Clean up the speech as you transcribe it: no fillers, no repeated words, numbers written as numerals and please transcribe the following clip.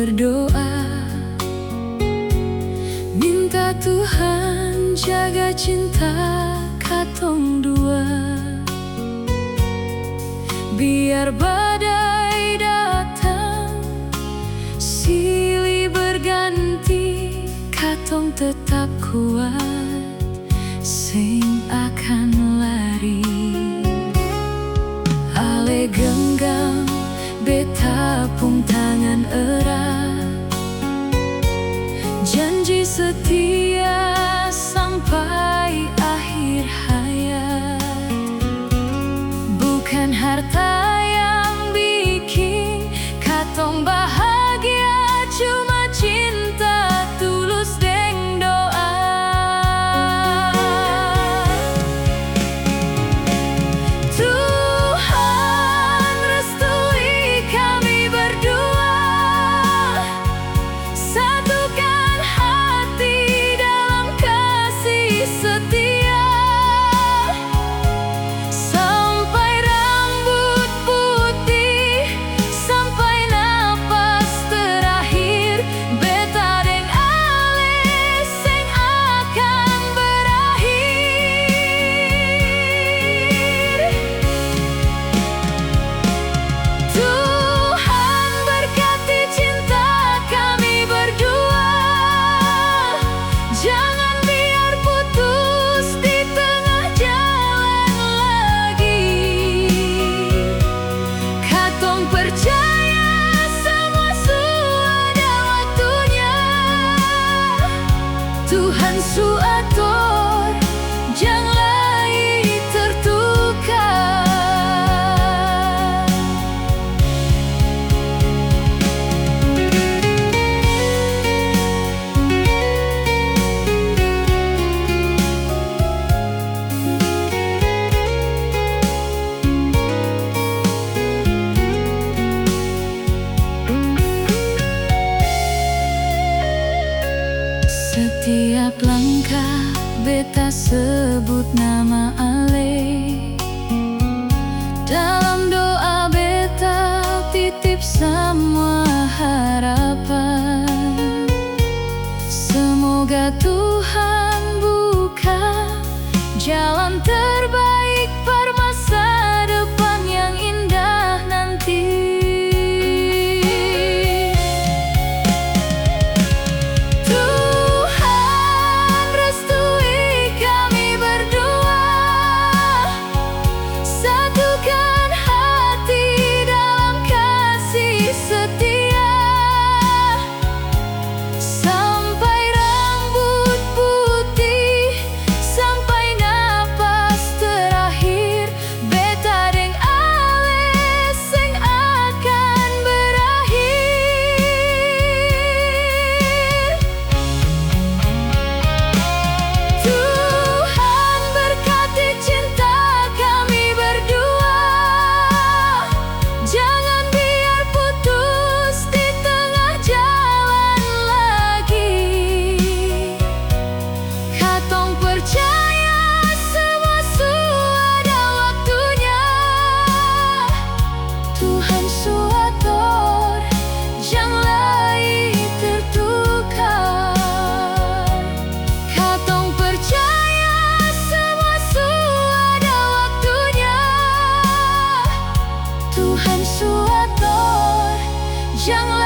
berdoa, minta Tuhan jaga cinta katong dua. Biar badai datang, silih berganti, katong tetap kuat, sing akan lari. Ale genggam, beta pung tangan erat, janji setia sampai akhir hayat. Bukan harta yang bikin katong bahagia, cuma cinta tulus deng doa. Tuhan restui kami berdua, satukan hati dalam kasih setia. Sampai rambut putih, sampai napas terakhir, beta deng ale sing akan berakhir. Tuhan berkati cinta kami berdua, jangan biar putus di tengah jalan lagi. Katong percaya semua sudah waktunya. Tuhan su atur, jangan lagi tertukar. Setiap langkah beta sebut nama ale, dalam doa beta titip semua harapan. Semoga Tuhan buka jalan terbaik per masa depan yang indah nanti. Tuhan restui kami berdua, satukan hati dalam kasih setia. Sampai rambut putih, sampai napas terakhir, beta deng ale sing akan berakhir. Tuhan berkati cinta kami berdua, jangan biar putus di tengah jalan lagi. Katong percaya semua sudah waktunya. Tuhan su atur, jangan lagi tertukar. Katong percaya semua sudah waktunya. Tuhan su atur, jangan